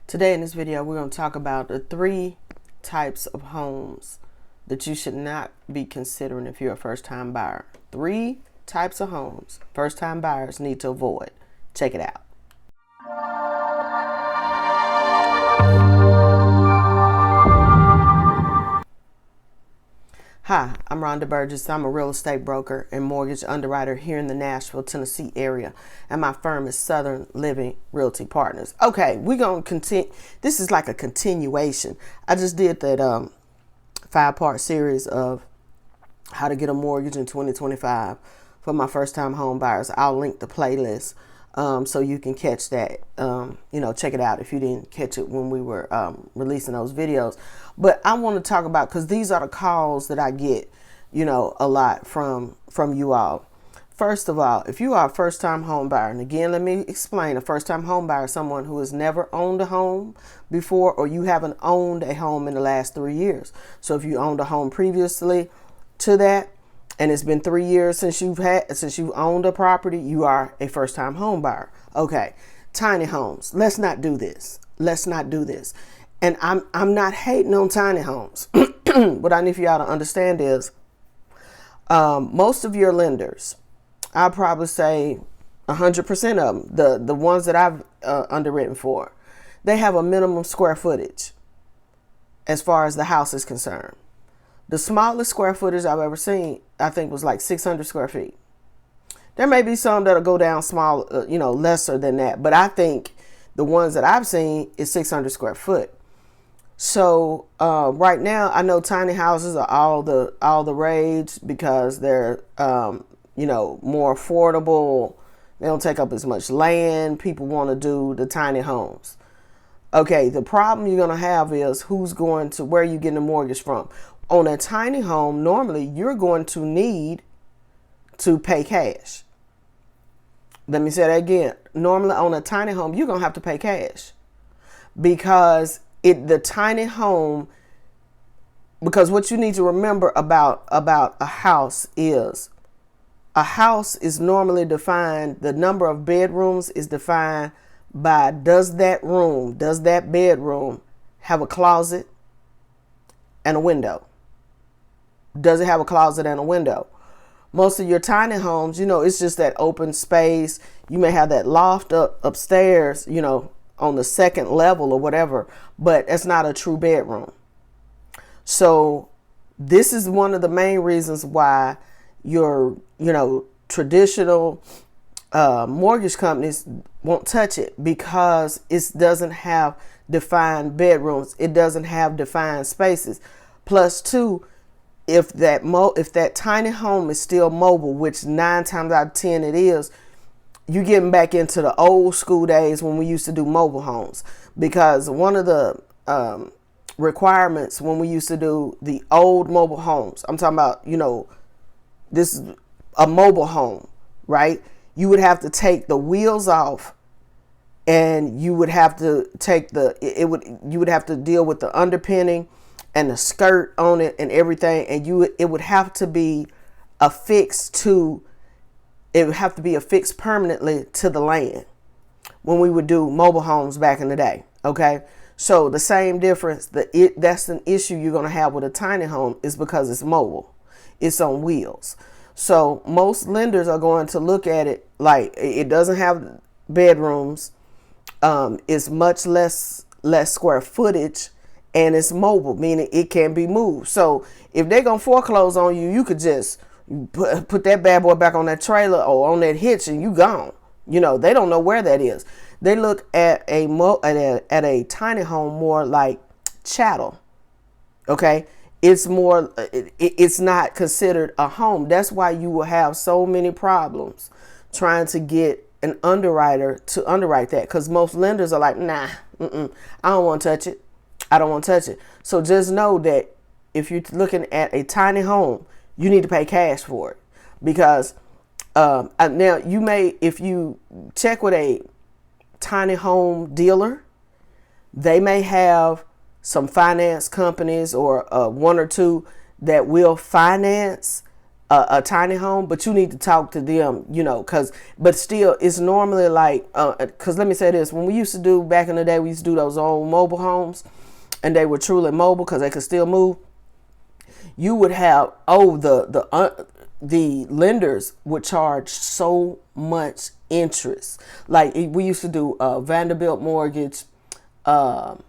Today in this video, we're going to talk about the 3 types of homes that you should not be considering if you're a first-time buyer. 3 types of homes first-time buyers need to avoid. Check it out. Hi, I'm Rhonda Burgess. I'm a real estate broker and mortgage underwriter here in the Nashville, Tennessee area, and my firm is Southern Living Realty Partners. Okay, we're going to continue. This is like a continuation. I just did that 5-part series of how to get a mortgage in 2025 for my first-time home buyers. I'll link the playlist so you can catch that. Check it out if you didn't catch it when we were releasing those videos. But I want to talk about, because these are the calls that I get, a lot from you all. First of all, if you are a first-time home buyer, and again, let me explain, a first-time home buyer is someone who has never owned a home before, or you haven't owned a home in the last 3 years. So if you owned a home previously to that, and it's been 3 years since you've owned a property, you are a first-time home buyer. Okay, tiny homes. Let's not do this. And I'm not hating on tiny homes. What I need for y'all to understand is most of your lenders, I'll probably say 100% of them, the ones that I've underwritten for, they have a minimum square footage as far as the house is concerned. The smallest square footage I've ever seen, I think, was like 600 square feet. There may be some that'll go down small, lesser than that. But I think the ones that I've seen is 600 square foot. So right now, I know tiny houses are all the rage because they're, more affordable. They don't take up as much land. People want to do the tiny homes. Okay, the problem you're going to have is where are you getting a mortgage from? On a tiny home, normally you're going to need to pay cash. Let me say that again. Normally on a tiny home, you're going to have to pay cash because the tiny home, because what you need to remember about a house is normally defined, the number of bedrooms is defined by does that bedroom have a closet and a window? Does it have a closet and a window? Most of your tiny homes, it's just that open space. You may have that loft upstairs, on the second level or whatever, but it's not a true bedroom. So this is one of the main reasons why your, traditional mortgage companies won't touch it, because it doesn't have defined bedrooms. It doesn't have defined spaces. Plus 2, if that tiny home is still mobile, which 9 times out of 10 it is, you're getting back into the old school days when we used to do mobile homes. Because one of the requirements when we used to do the old mobile homes, I'm talking about, this is a mobile home, right? You would have to take the wheels off, and you would have to take you would have to deal with the underpinning and the skirt on it and everything, and it would have to be affixed permanently to the land when we would do mobile homes back in the day. Okay, so the same difference, that's an issue you're going to have with a tiny home, is because it's mobile, it's on wheels. So most lenders are going to look at it like it doesn't have bedrooms, it's much less square footage, and it's mobile, meaning it can be moved. So if they're going to foreclose on you, you could just put that bad boy back on that trailer or on that hitch and you gone. They don't know where that is. They look at a tiny home more like chattel. Okay? It's more, it's not considered a home. That's why you will have so many problems trying to get an underwriter to underwrite that, because most lenders are like, nah, I don't want to touch it. I don't want to touch it. So just know that if you're looking at a tiny home, you need to pay cash for it, because now if you check with a tiny home dealer, they may have some finance companies or 1 or 2 that will finance a tiny home, but you need to talk to them, but still it's normally like, cause let me say this, when we used to do back in the day, we used to do those old mobile homes and they were truly mobile cause they could still move. You would have, the lenders would charge so much interest. Like we used to do Vanderbilt mortgage. I'm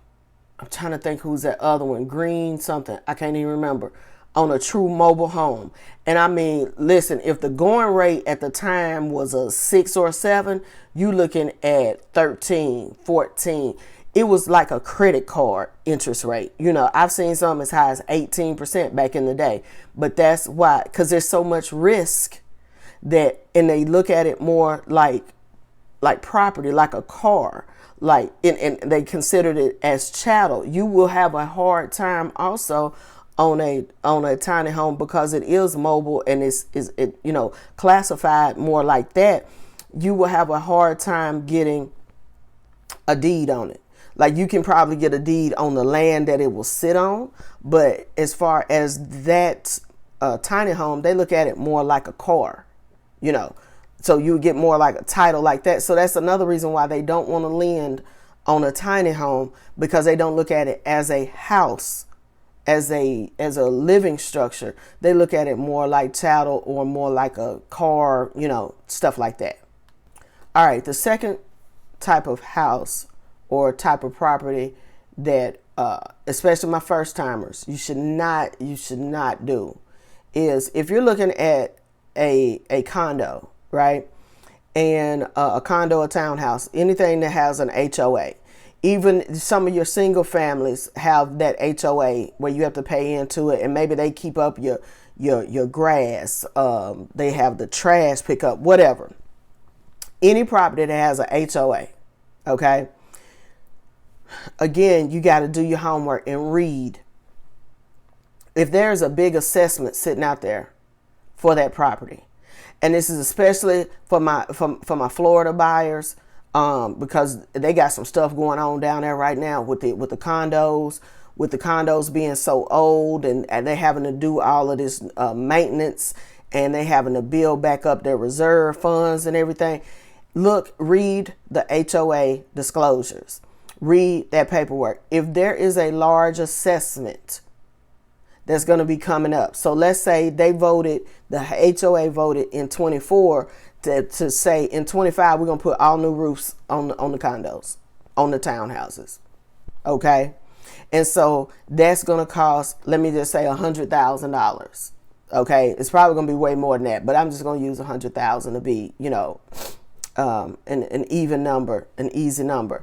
trying to think who's that other one, Green something, I can't even remember, on a true mobile home. And I mean, listen, if the going rate at the time was a 6 or 7, you looking at 13, 14. It was like a credit card interest rate. I've seen some as high as 18% back in the day. But that's why, because there's so much risk and they look at it more like property, like a car, and they considered it as chattel. You will have a hard time also on a tiny home because it is mobile and it's classified more like that. You will have a hard time getting a deed on it. Like you can probably get a deed on the land that it will sit on, but as far as that tiny home, they look at it more like a car, so you get more like a title like that. So that's another reason why they don't want to lend on a tiny home, because they don't look at it as a house, as a living structure. They look at it more like chattel or more like a car, stuff like that. All right, the second type of house or type of property that especially my first timers, you should not do is if you're looking at a condo, right? And a condo, a townhouse, anything that has an HOA. Even some of your single families have that HOA where you have to pay into it, and maybe they keep up your grass. They have the trash pickup, whatever. Any property that has a HOA, okay? Again, you got to do your homework and read. If there's a big assessment sitting out there for that property, and this is especially for my Florida buyers, because they got some stuff going on down there right now with the condos being so old, and they having to do all of this maintenance, and they having to build back up their reserve funds and everything. Read the HOA disclosures. Read that paperwork. If there is a large assessment that's going to be coming up. So let's say the HOA voted in 24 to say in 25, we're going to put all new roofs on the condos, on the townhouses. Okay. And so that's going to cost, let me just say $100,000. Okay. It's probably going to be way more than that, but I'm just going to use 100,000 to be, an even number, an easy number.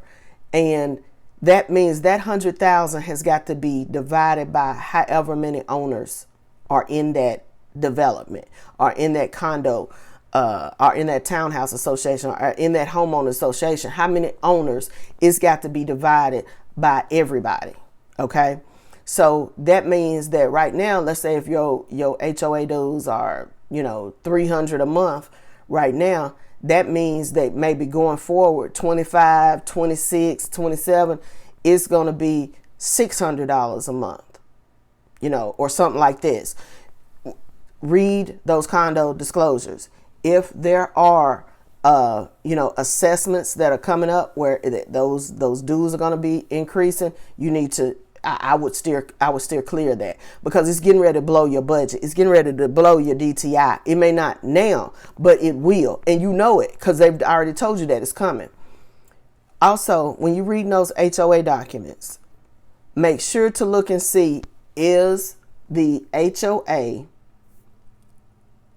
And that means that 100,000 has got to be divided by however many owners are in that development, are in that condo, are in that townhouse association, or in that homeowner association. How many owners? It's got to be divided by everybody. Okay. So that means that right now, let's say if your HOA dues are, $300 a month right now, that means that maybe going forward, 25, 26, 27, it's going to be $600 a month, or something like this. Read those condo disclosures. If there are, assessments that are coming up where those dues are going to be increasing, you need to, I would steer clear of that, because it's getting ready to blow your budget. It's getting ready to blow your DTI. It may not now, but it will. And you know it because they've already told you that it's coming. Also, when you're reading those HOA documents, make sure to look and see, is the HOA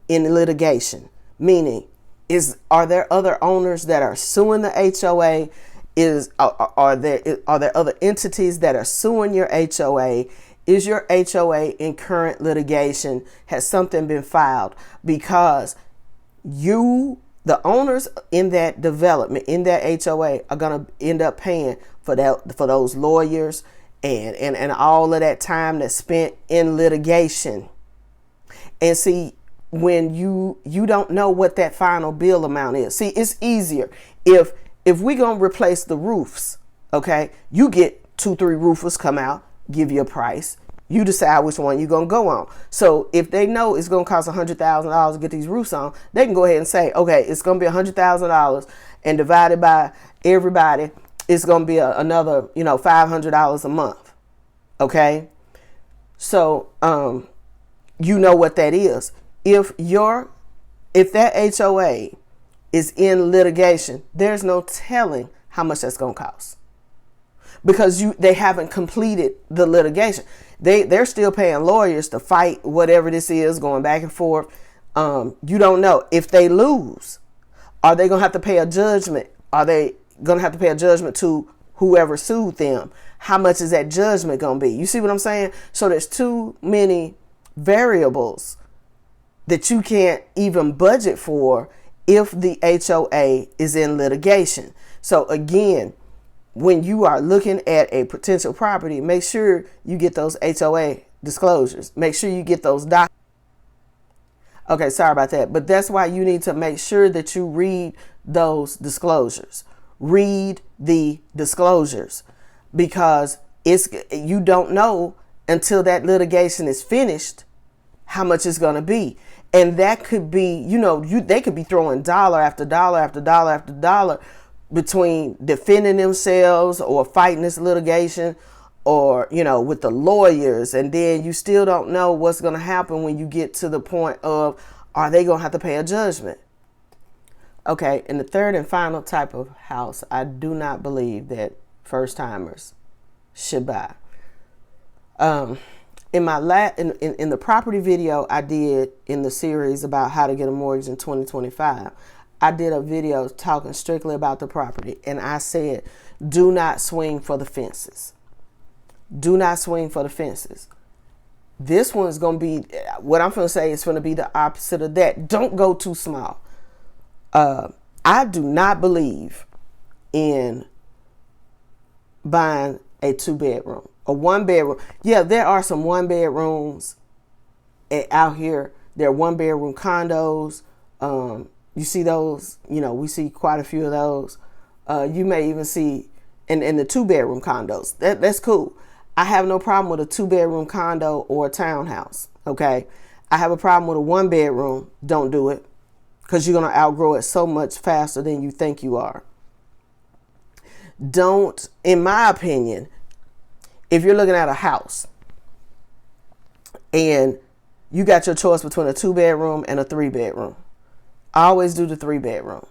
in litigation? Meaning, are there other owners that are suing the HOA? Are there other entities that are suing your HOA? Is your HOA in current litigation? Has something been filed? Because the owners in that development, in that HOA, are going to end up paying for those lawyers and all of that time that's spent in litigation. And see, when you don't know what that final bill amount is. See, it's easier if we're going to replace the roofs, okay, you get 2-3 roofers come out, give you a price. You decide which one you're going to go on. So if they know it's going to cost $100,000 to get these roofs on, they can go ahead and say, okay, it's going to be $100,000, and divided by everybody, it's going to be another, $500 a month. Okay. So, you know what that is. If that HOA is in litigation, there's no telling how much that's going to cost, because they haven't completed the litigation. They're still paying lawyers to fight whatever this is, going back and forth. You don't know if they lose. Are they going to have to pay a judgment? Are they going to have to pay a judgment to whoever sued them? How much is that judgment going to be? You see what I'm saying? So there's too many variables that you can't even budget for if the HOA is in litigation. So again, when you are looking at a potential property, make sure you get those HOA disclosures. Make sure you get those documents. Okay, sorry about that. But that's why you need to make sure that you read those disclosures. Read the disclosures, because you don't know until that litigation is finished how much it's going to be. And that could be, they could be throwing dollar after dollar after dollar after dollar between defending themselves or fighting this litigation, or, with the lawyers. And then you still don't know what's going to happen when you get to the point of, are they going to have to pay a judgment? Okay. And the third and final type of house, I do not believe that first timers should buy. In my in the property video I did in the series about how to get a mortgage in 2025, I did a video talking strictly about the property, and I said, do not swing for the fences. Do not swing for the fences. This one's going to be, what I'm going to say is going to be the opposite of that. Don't go too small. I do not believe in buying a 2-bedroom, a 1-bedroom. Yeah, there are some 1-bedrooms out here. There are 1-bedroom condos. You see those, we see quite a few of those. You may even see in the 2-bedroom condos. That's cool. I have no problem with a 2-bedroom condo or a townhouse. Okay. I have a problem with a 1-bedroom. Don't do it, because you're going to outgrow it so much faster than you think you are. Don't, in my opinion, if you're looking at a house and you got your choice between a 2-bedroom and a 3-bedroom, always do the 3-bedroom.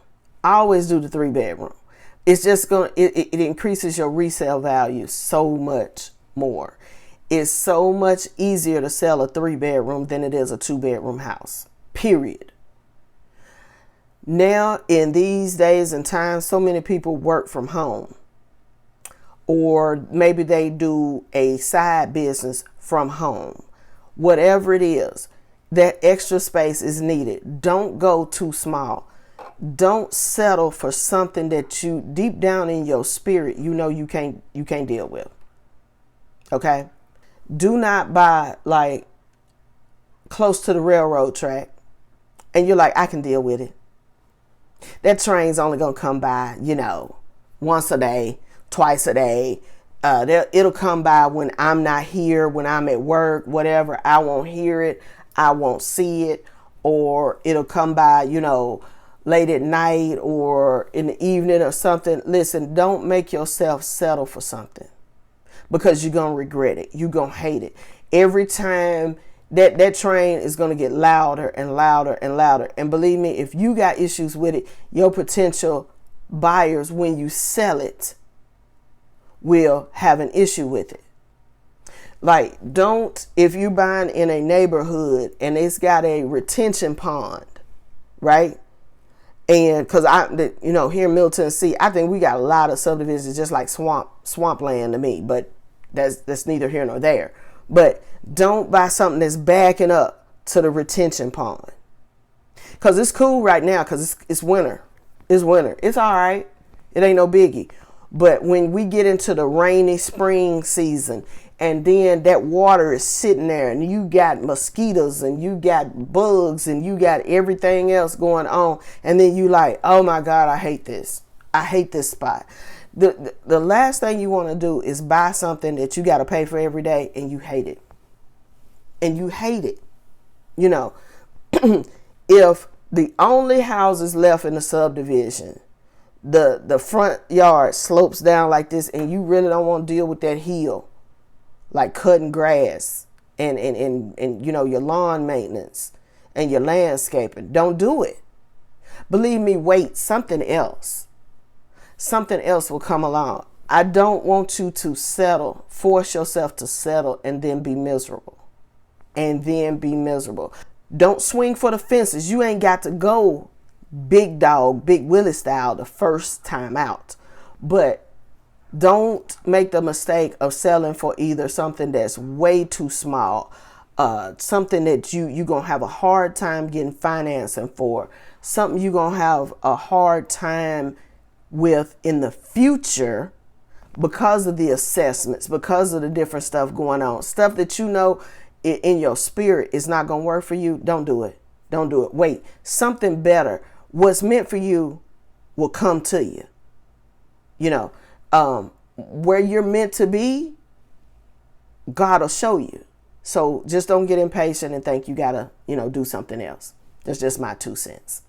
Always do the 3-bedroom. It's just it increases your resale value so much more. It's so much easier to sell a 3-bedroom than it is a 2-bedroom house, period. Now, in these days and times, so many people work from home, or maybe they do a side business from home. Whatever it is, that extra space is needed. Don't go too small. Don't settle for something that you deep down in your spirit, you can't deal with. Okay? Do not buy like close to the railroad track and you're like, I can deal with it. That train's only going to come by, once a day, twice a day. It'll come by when I'm not here, when I'm at work, whatever. I won't hear it. I won't see it. Or it'll come by, late at night or in the evening or something. Listen, don't make yourself settle for something, because you're going to regret it. You're going to hate it. Every time that train is going to get louder and louder and louder. And believe me, if you got issues with it, your potential buyers, when you sell it, will have an issue with it. Like, if you're buying in a neighborhood and it's got a retention pond, right? And because here in Middle Tennessee, I think we got a lot of subdivisions just like swampland to me, but that's neither here nor there. But don't buy something that's backing up to the retention pond, because it's cool right now because it's winter. It's winter. It's all right. It ain't no biggie. But when we get into the rainy spring season, and then that water is sitting there and you got mosquitoes and you got bugs and you got everything else going on, and then you like, oh my God, I hate this. I hate this spot. The last thing you want to do is buy something that you got to pay for every day and you hate it. and you hate it. You know, if the only houses left in the subdivision, the front yard slopes down like this, and you really don't want to deal with that hill, like cutting grass and you know, your lawn maintenance and your landscaping, don't do it. Believe me, wait, something else will come along. I don't want you to settle, force yourself to settle and then be miserable. Don't swing for the fences. You ain't got to go big dog, big Willie style the first time out. But don't make the mistake of selling for either something that's way too small, something that you're going to have a hard time getting financing for, something you're going to have a hard time with in the future because of the assessments, because of the different stuff going on, stuff that you know in your spirit is not going to work for you. Don't do it. Don't do it. Wait, something better. What's meant for you will come to you. You know, where you're meant to be, God will show you. So just don't get impatient and think you got to, you know, do something else. That's just my 2 cents.